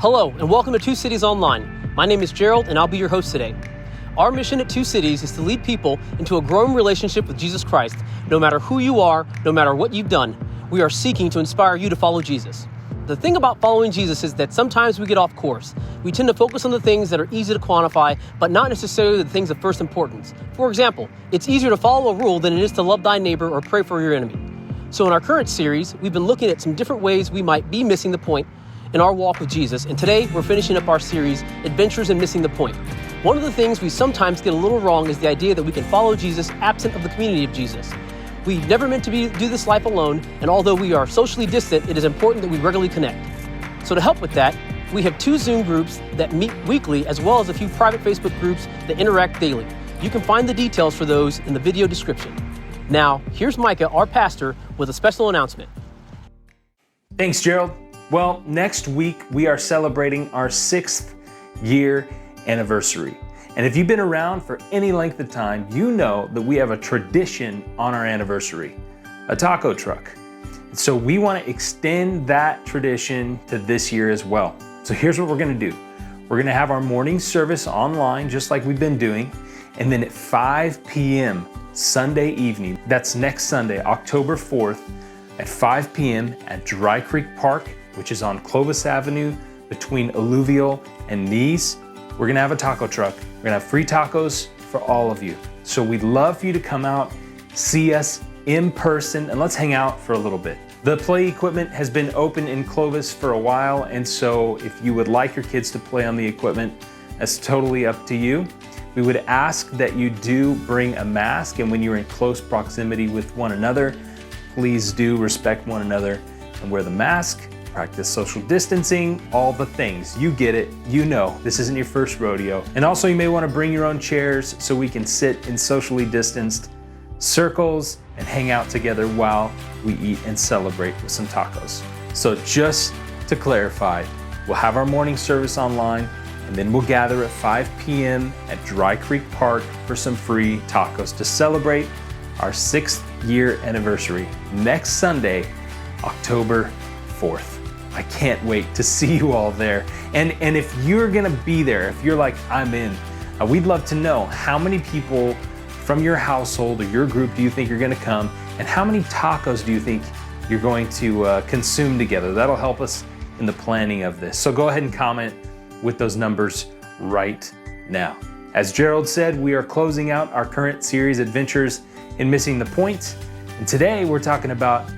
Hello, and welcome to 2Cities Online. My name is Gerald, and I'll be your host today. Our mission at 2Cities is to lead people into a growing relationship with Jesus Christ. No matter who you are, no matter what you've done, we are seeking to inspire you to follow Jesus. The thing about following Jesus is that sometimes we get off course. We tend to focus on the things that are easy to quantify, but not necessarily the things of first importance. For example, it's easier to follow a rule than it is to love thy neighbor or pray for your enemy. So in our current series, we've been looking at some different ways we might be missing the point in our walk with Jesus, and today we're finishing up our series, Adventures in Missing the Point. One of the things we sometimes get a little wrong is the idea that we can follow Jesus absent of the community of Jesus. We never meant to do this life alone, and although we are socially distant, it is important that we regularly connect. So to help with that, we have 2 Zoom groups that meet weekly, as well as a few private Facebook groups that interact daily. You can find the details for those in the video description. Now, here's Micah, our pastor, with a special announcement. Thanks, Gerald. Well, next week we are celebrating our 6th year anniversary. And if you've been around for any length of time, you know that we have a tradition on our anniversary, a taco truck. So we want to extend that tradition to this year as well. So here's what we're going to do. We're going to have our morning service online, just like we've been doing. And then at 5 p.m. Sunday evening, that's next Sunday, October 4th, at 5 p.m. at Dry Creek Park, which is on Clovis Avenue between Alluvial and Nice. We're gonna have a taco truck. We're gonna have free tacos for all of you. So we'd love for you to come out, see us in person, and let's hang out for a little bit. The play equipment has been open in Clovis for a while, and so if you would like your kids to play on the equipment, that's totally up to you. We would ask that you do bring a mask, and when you're in close proximity with one another, please do respect one another and wear the mask. Practice social distancing, all the things. You get it, you know, this isn't your first rodeo. And also you may want to bring your own chairs so we can sit in socially distanced circles and hang out together while we eat and celebrate with some tacos. So just to clarify, we'll have our morning service online and then we'll gather at 5 p.m. at Dry Creek Park for some free tacos to celebrate our 6th year anniversary next Sunday, October 4th. I can't wait to see you all there. And if you're gonna be there, if you're like, I'm in, we'd love to know how many people from your household or your group do you think are gonna come, and how many tacos do you think you're going to consume together? That'll help us in the planning of this. So go ahead and comment with those numbers right now. As Gerald said, we are closing out our current series, Adventures in Missing the Point. And today we're talking about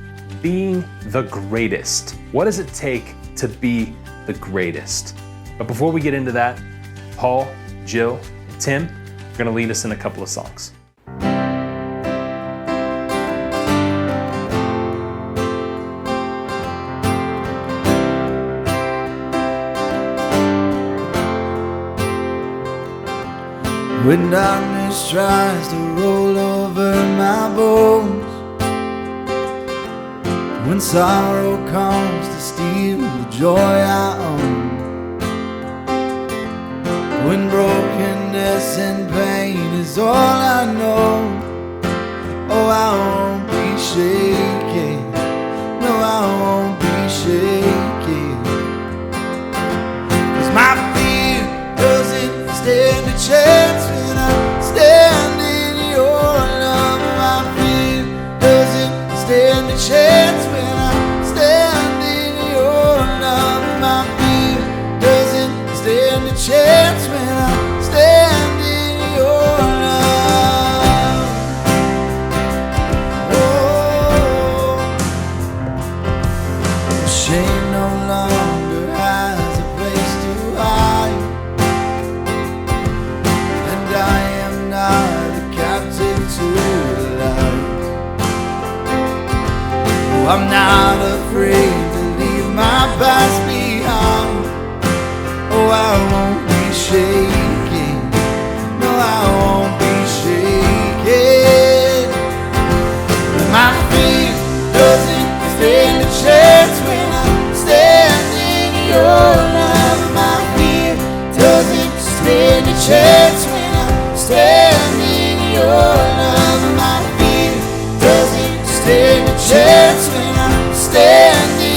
being the greatest. What does it take to be the greatest? But before we get into that, Paul, Jill, and Tim are gonna lead us in a couple of songs. When darkness tries to roll over my bones, when sorrow comes to steal the joy I own, when brokenness and pain is all I know, oh, I won't be shaken, no, I won't be shaken, 'cause my fear doesn't stand a chance when I stand in your love. My fear doesn't stand a chance when I stand in your love. My fear doesn't stand a chance when I stand in your love. Oh, shame no longer has a place to hide, and I am not a captive to the light. I'm not afraid to leave my past behind. Oh, I won't be shaken, no, I won't be shaken. My fear doesn't stand a chance when I stand in your love. My fear doesn't stand a chance when I stand in your love. My fear doesn't stand a chance when I stand in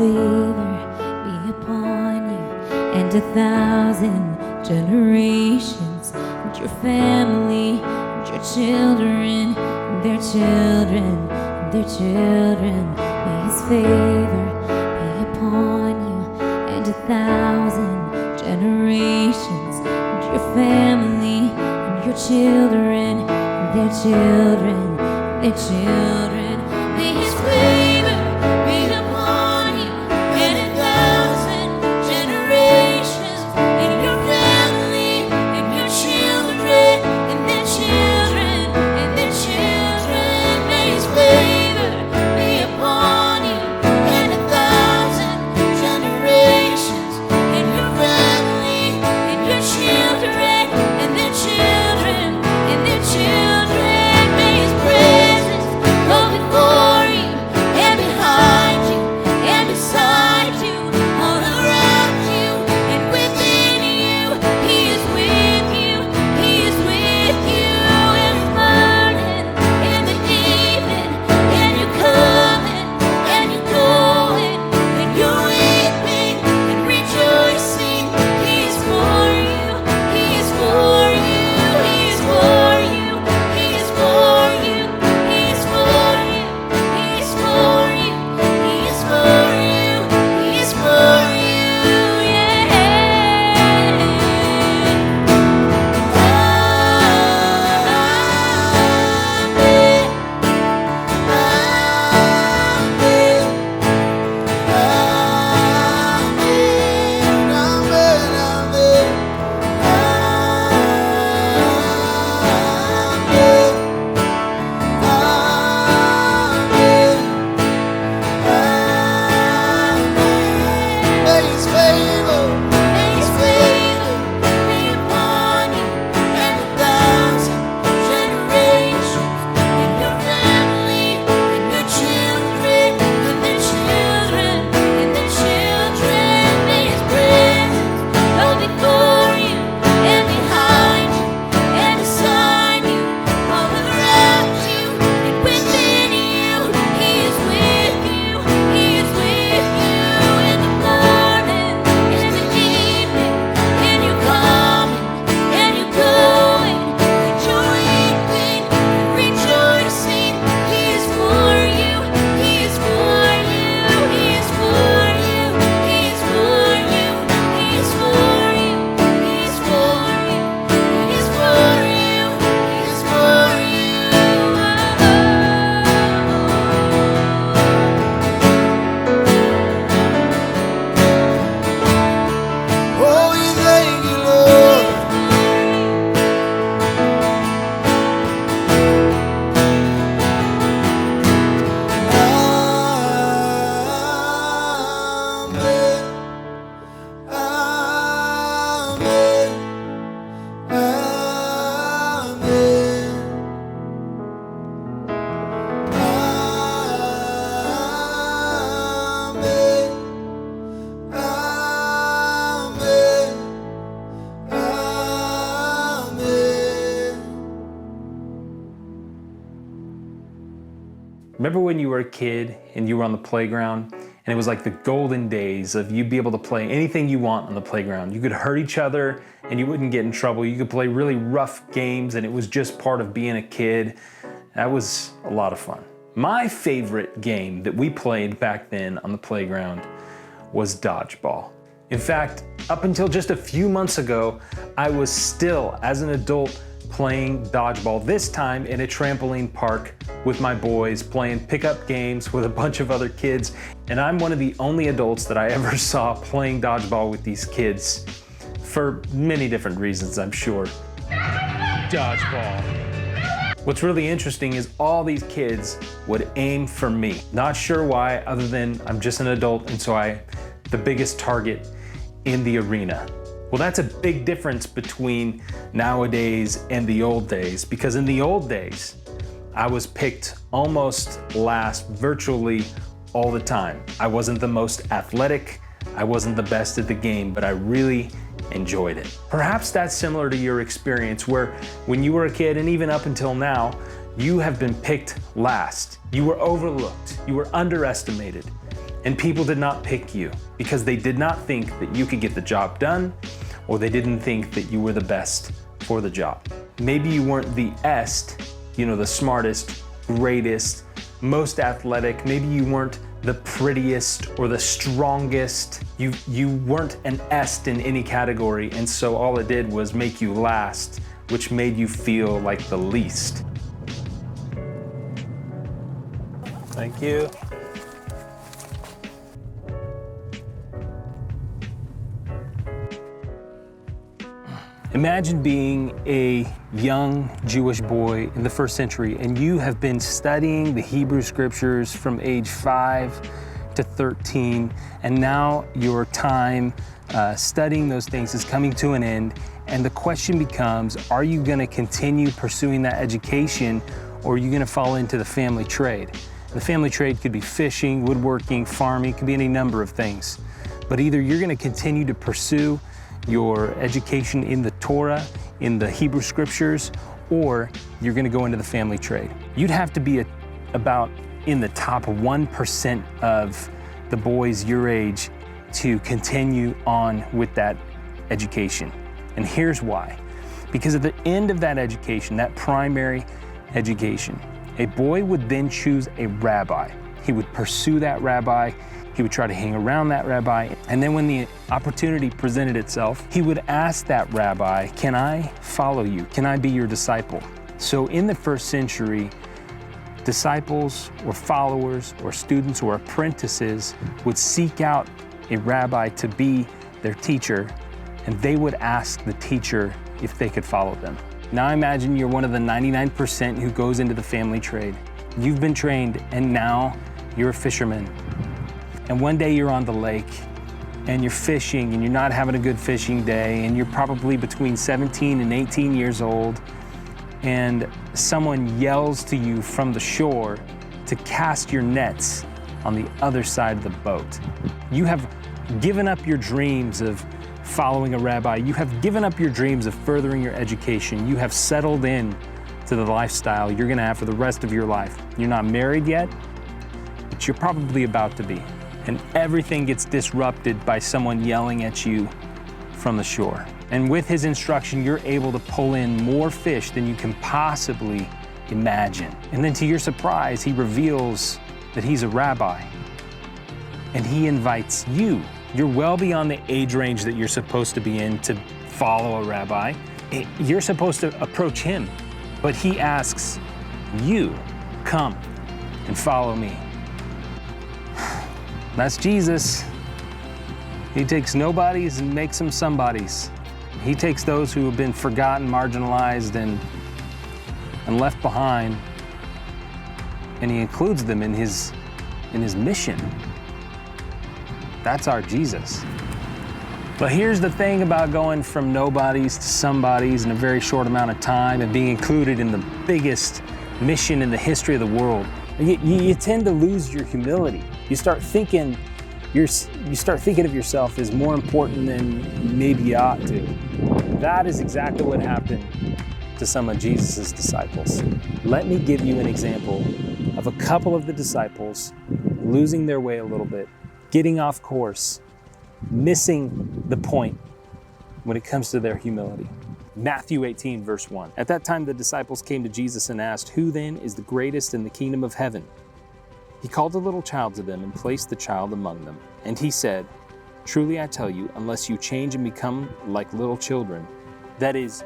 favor be upon you and 1,000 generations, and your family, and your children, and their children, and their children. May his favor be upon you and 1,000 generations, and your family, and your children, and their children, and their children. May his favor be upon you and 1,000 generations, and your family, and your children, and their children, and their children. May his favor be upon you and 1,000 generations, and your family, and your children, and their children, and their children. May his presence go before you and behind you and beside you, all around you and within you. He is with you, he is with you in the morning, in the evening, and you're coming and you're going, and you're weeping and rejoicing. He is for you, he is for you, he is for you, he is for you, he is for you, he is for you, he is for you, he is for you, yeah. May his favor be upon you and 1,000 generations, and your family, and your children, and their children, and their children. May his presence go before you and behind you and beside you, all around you and within you. He is with you, he is with you in the morning, in the evening, and you're coming and you're going, and you're weeping and rejoicing. He is for you, he is for you, he is for you, he is for you, he is for you, he is for you, he is for you, he is for you. Oh, we thank you, Lord. Amen. Amen. Remember when you were a kid and you were on the playground and it was like the golden days of you'd be able to play anything you want on the playground. You could hurt each other and you wouldn't get in trouble. You could play really rough games and it was just part of being a kid. That was a lot of fun. My favorite game that we played back then on the playground was dodgeball. In fact, up until just a few months ago, I was still, as an adult, playing dodgeball, this time in a trampoline park with my boys, playing pickup games with a bunch of other kids. And I'm one of the only adults that I ever saw playing dodgeball with these kids for many different reasons, I'm sure. Dodgeball. What's really interesting is all these kids would aim for me. Not sure why, other than I'm just an adult and so I'm the biggest target in the arena. Well, that's a big difference between nowadays and the old days, because in the old days, I was picked almost last virtually all the time. I wasn't the most athletic, I wasn't the best at the game, but I really enjoyed it. Perhaps that's similar to your experience where when you were a kid and even up until now, you have been picked last. You were overlooked, you were underestimated. And people did not pick you because they did not think that you could get the job done, or they didn't think that you were the best for the job. Maybe you weren't the est, the smartest, greatest, most athletic. Maybe you weren't the prettiest or the strongest. You weren't an est in any category, and so all it did was make you last, which made you feel like the least. Thank you. Imagine being a young Jewish boy in the first century, and you have been studying the Hebrew scriptures from age 5 to 13, and now your time studying those things is coming to an end, and the question becomes, are you going to continue pursuing that education, or are you going to fall into the family trade? The family trade could be fishing, woodworking, farming, could be any number of things. But either you're going to continue to pursue your education in the Torah, in the Hebrew scriptures, or you're going to go into the family trade. You'd have to be about in the top 1% of the boys your age to continue on with that education. And here's why. Because at the end of that education, that primary education, a boy would then choose a rabbi. He would pursue that rabbi. He would try to hang around that rabbi. And then when the opportunity presented itself, he would ask that rabbi, can I follow you? Can I be your disciple? So in the first century, disciples or followers or students or apprentices would seek out a rabbi to be their teacher, and they would ask the teacher if they could follow them. Now imagine you're one of the 99% who goes into the family trade. You've been trained, and now you're a fisherman. And one day you're on the lake and you're fishing and you're not having a good fishing day, and you're probably between 17 and 18 years old, and someone yells to you from the shore to cast your nets on the other side of the boat. You have given up your dreams of following a rabbi. You have given up your dreams of furthering your education. You have settled in to the lifestyle you're gonna have for the rest of your life. You're not married yet, but you're probably about to be. And everything gets disrupted by someone yelling at you from the shore. And with his instruction, you're able to pull in more fish than you can possibly imagine. And then to your surprise, he reveals that he's a rabbi. And he invites you. You're well beyond the age range that you're supposed to be in to follow a rabbi. You're supposed to approach him, but he asks you, come and follow me. That's Jesus. He takes nobodies and makes them somebodies. He takes those who have been forgotten, marginalized, and left behind, and he includes them in his mission. That's our Jesus. But here's the thing about going from nobodies to somebodies in a very short amount of time and being included in the biggest mission in the history of the world. You tend to lose your humility. You start thinking of yourself as more important than maybe you ought to. That is exactly what happened to some of Jesus' disciples. Let me give you an example of a couple of the disciples losing their way a little bit, getting off course, missing the point when it comes to their humility. Matthew 18, verse 1. At that time, the disciples came to Jesus and asked, "Who then is the greatest in the kingdom of heaven?" He called a little child to them and placed the child among them. And he said, "Truly I tell you, unless you change and become like little children," that is,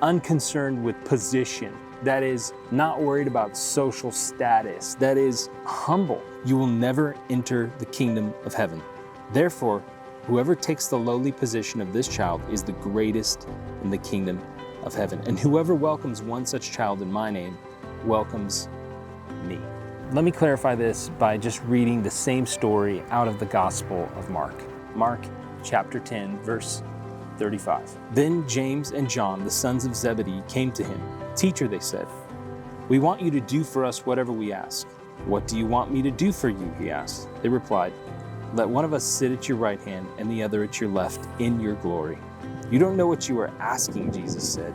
unconcerned with position, that is, not worried about social status, that is, humble, you will never enter the kingdom of heaven. Therefore, whoever takes the lowly position of this child is the greatest in the kingdom of heaven. And whoever welcomes one such child in my name welcomes me. Let me clarify this by just reading the same story out of the Gospel of Mark. Mark chapter 10, verse 35. Then James and John, the sons of Zebedee, came to him. "Teacher," they said, "we want you to do for us whatever we ask." "What do you want me to do for you?" he asked. They replied, "Let one of us sit at your right hand and the other at your left in your glory." "You don't know what you are asking," Jesus said.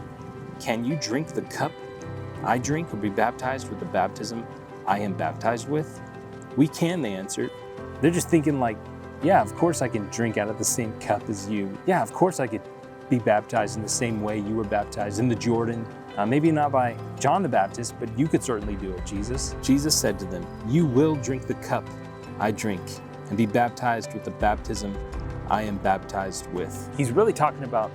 "Can you drink the cup I drink or be baptized with the baptism I am baptized with?" "We can," they answered. They're just thinking like, yeah, of course I can drink out of the same cup as you. Yeah, of course I could be baptized in the same way you were baptized in the Jordan. Maybe not by John the Baptist, but you could certainly do it, Jesus. Jesus said to them, you will drink the cup I drink and be baptized with the baptism I am baptized with. He's really talking about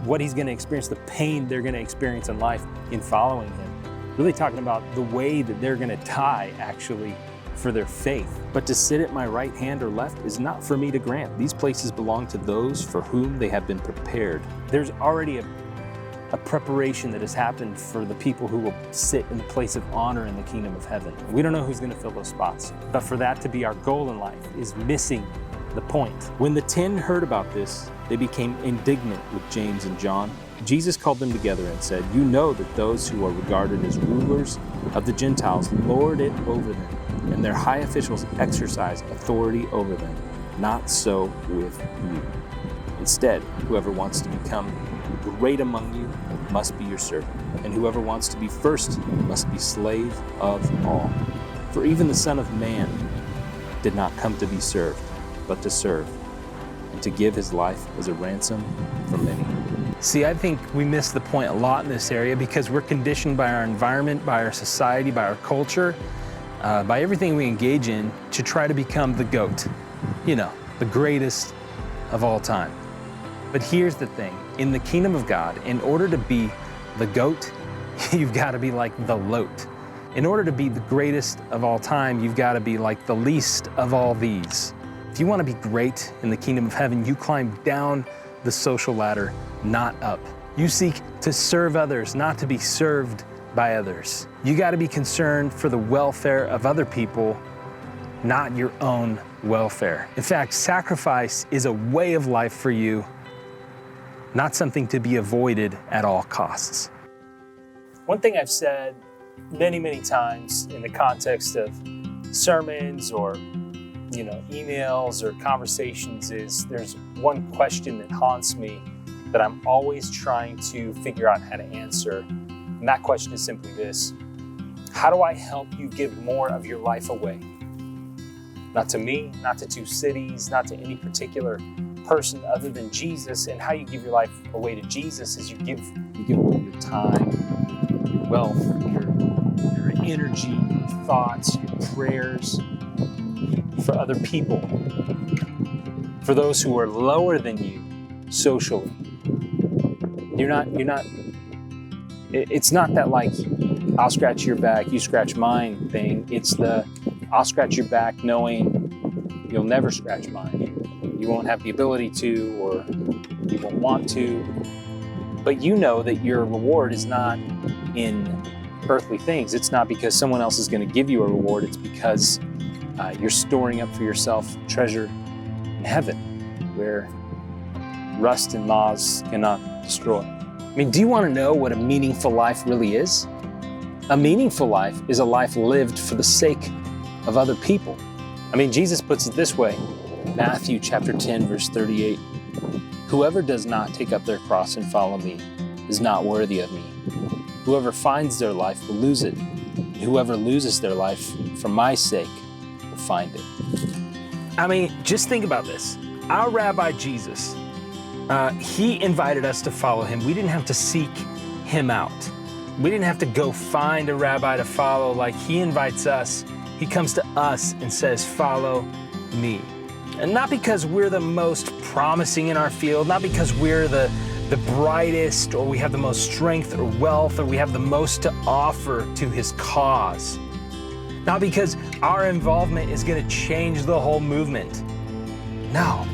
what he's going to experience, the pain they're going to experience in life in following him. Really talking about the way that they're going to die, actually, for their faith. But to sit at my right hand or left is not for me to grant. These places belong to those for whom they have been prepared. There's already a preparation that has happened for the people who will sit in the place of honor in the kingdom of heaven. We don't know who's going to fill those spots, but for that to be our goal in life is missing the point. When the 10 heard about this, they became indignant with James and John. Jesus called them together and said, you know that those who are regarded as rulers of the Gentiles lord it over them, and their high officials exercise authority over them. Not so with you. Instead, whoever wants to become great among you must be your servant, and whoever wants to be first must be slave of all. For even the Son of Man did not come to be served, but to serve, and to give his life as a ransom for many. See, I think we miss the point a lot in this area because we're conditioned by our environment, by our society, by our culture, by everything we engage in to try to become the GOAT, the greatest of all time. But here's the thing, in the kingdom of God, in order to be the GOAT, you've got to be like the LOAT. In order to be the greatest of all time, you've got to be like the least of all these. If you want to be great in the kingdom of heaven, you climb down the social ladder, not up. You seek to serve others, not to be served by others. You got to be concerned for the welfare of other people, not your own welfare. In fact, sacrifice is a way of life for you, not something to be avoided at all costs. One thing I've said many, many times in the context of sermons or emails or conversations is there's one question that haunts me that I'm always trying to figure out how to answer. And that question is simply this: how do I help you give more of your life away? Not to me, not to 2Cities, not to any particular person other than Jesus. And how you give your life away to Jesus is you give away your time, your wealth, your energy, your thoughts, your prayers for other people, for those who are lower than you socially. It's not that like, I'll scratch your back, you scratch mine thing. It's the, I'll scratch your back knowing you'll never scratch mine. You won't have the ability to, or you won't want to, but you know that your reward is not in earthly things. It's not because someone else is going to give you a reward. It's because you're storing up for yourself treasure in heaven where rust and moths cannot destroy. I mean, do you want to know what a meaningful life really is? A meaningful life is a life lived for the sake of other people. I mean, Jesus puts it this way, Matthew chapter 10, verse 38. Whoever does not take up their cross and follow me is not worthy of me. Whoever finds their life will lose it. And whoever loses their life for my sake will find it. I mean, just think about this. Our Rabbi Jesus, he invited us to follow him. We didn't have to seek him out. We didn't have to go find a rabbi to follow. Like, he invites us. He comes to us and says, follow me. And not because we're the most promising in our field, not because we're the brightest, or we have the most strength or wealth, or we have the most to offer to his cause. Not because our involvement is going to change the whole movement. No,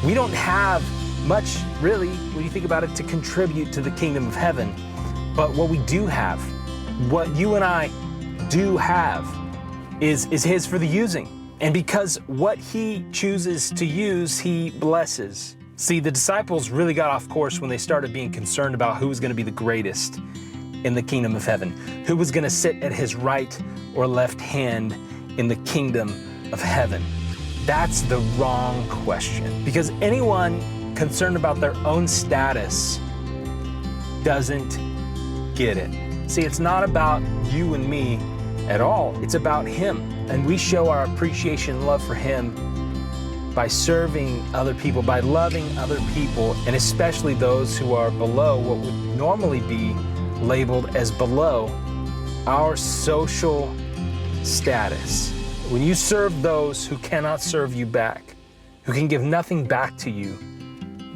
we don't have much, really, when you think about it, to contribute to the kingdom of heaven. But what we do have, what you and I do have, is his for the using. And because what he chooses to use, he blesses. See, the disciples really got off course when they started being concerned about who was going to be the greatest in the kingdom of heaven, who was going to sit at his right or left hand in the kingdom of heaven. That's the wrong question, because anyone concerned about their own status doesn't get it. See, it's not about you and me at all. It's about him. And we show our appreciation and love for him by serving other people, by loving other people, and especially those who are below what would normally be labeled as below our social status. When you serve those who cannot serve you back, who can give nothing back to you,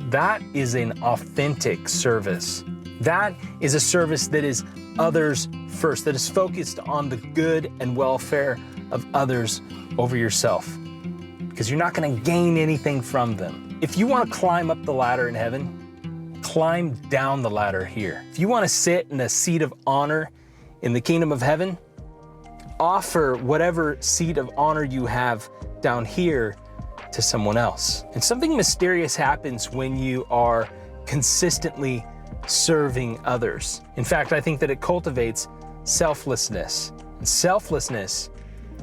that is an authentic service. That is a service that is others first, that is focused on the good and welfare of others over yourself, because you're not going to gain anything from them. If you want to climb up the ladder in heaven, climb down the ladder here. If you want to sit in a seat of honor in the kingdom of heaven, offer whatever seat of honor you have down here to someone else. And something mysterious happens when you are consistently serving others. In fact, I think that it cultivates selflessness. And selflessness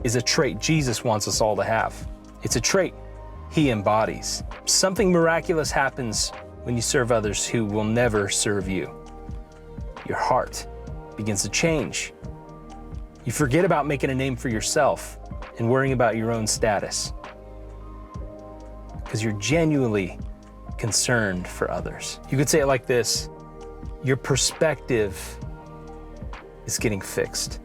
is a trait Jesus wants us all to have. It's a trait he embodies. Something miraculous happens when you serve others who will never serve you. Your heart begins to change. You forget about making a name for yourself and worrying about your own status, because you're genuinely concerned for others. You could say it like this: your perspective is getting fixed.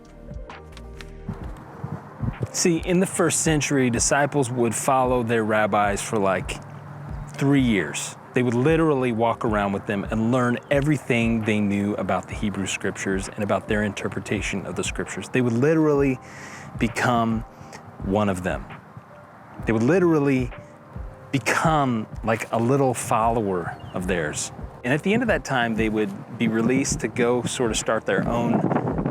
See, in the first century, disciples would follow their rabbis for like 3 years. They would literally walk around with them and learn everything they knew about the Hebrew scriptures and about their interpretation of the scriptures. They would literally become one of them. They would literally become like a little follower of theirs. And at the end of that time, they would be released to go sort of start their own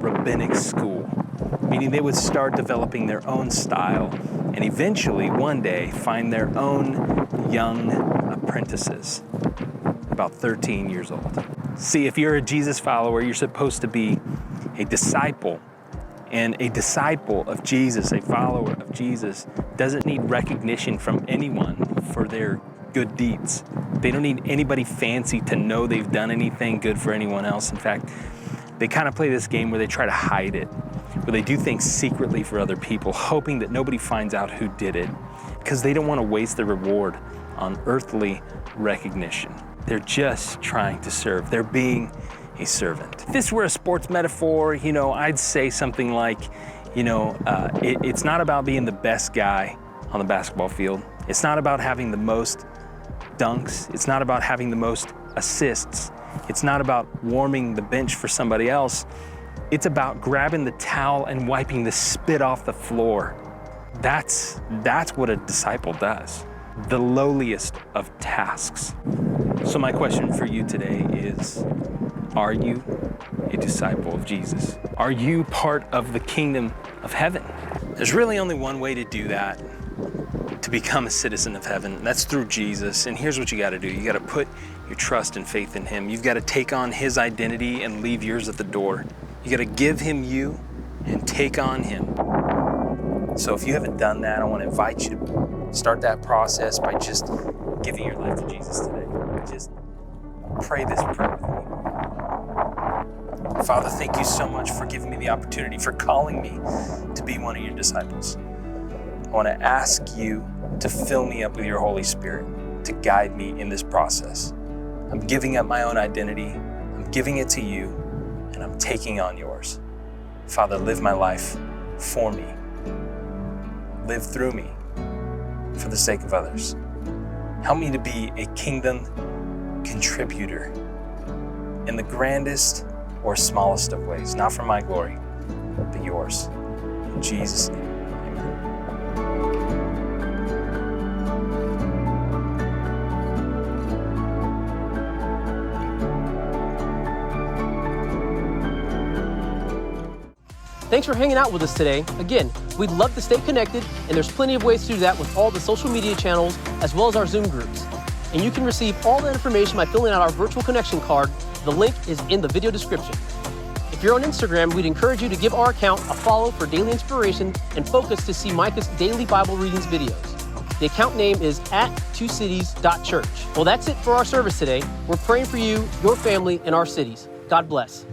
rabbinic school, meaning they would start developing their own style and eventually one day find their own young apprentices, about 13 years old. See, if you're a Jesus follower, you're supposed to be a disciple. And a disciple of Jesus, a follower of Jesus, doesn't need recognition from anyone for their good deeds. They don't need anybody fancy to know they've done anything good for anyone else. In fact, they kind of play this game where they try to hide it, where they do things secretly for other people, hoping that nobody finds out who did it, because they don't want to waste the reward on earthly recognition. They're just trying to serve. They're being a servant. If this were a sports metaphor, I'd say something like, it's not about being the best guy on the basketball field. It's not about having the most dunks. It's not about having the most assists. It's not about warming the bench for somebody else. It's about grabbing the towel and wiping the spit off the floor. That's what a disciple does. The lowliest of tasks. So my question for you today is, are you a disciple of Jesus? Are you part of the kingdom of heaven? There's really only one way to do that, to become a citizen of heaven, and that's through Jesus. And here's what you gotta do. You gotta put your trust and faith in him. You've gotta take on his identity and leave yours at the door. You gotta give him you and take on him. So if you haven't done that, I wanna invite you to start that process by just giving your life to Jesus today. Just pray this prayer with me. Father, thank you so much for giving me the opportunity, for calling me to be one of your disciples. I want to ask you to fill me up with your Holy Spirit to guide me in this process. I'm giving up my own identity, I'm giving it to you, and I'm taking on yours. Father, live my life for me. Live through me for the sake of others. Help me to be a kingdom contributor in the grandest or smallest of ways, not for my glory, but yours. In Jesus' name, amen. Thanks for hanging out with us today. Again, we'd love to stay connected, and there's plenty of ways to do that with all the social media channels, as well as our Zoom groups. And you can receive all the information by filling out our virtual connection card. The link is in the video description. If you're on Instagram, we'd encourage you to give our account a follow for daily inspiration and focus to see Micah's daily Bible readings videos. The account name is @2Cities.Church. Well, that's it for our service today. We're praying for you, your family, and our cities. God bless.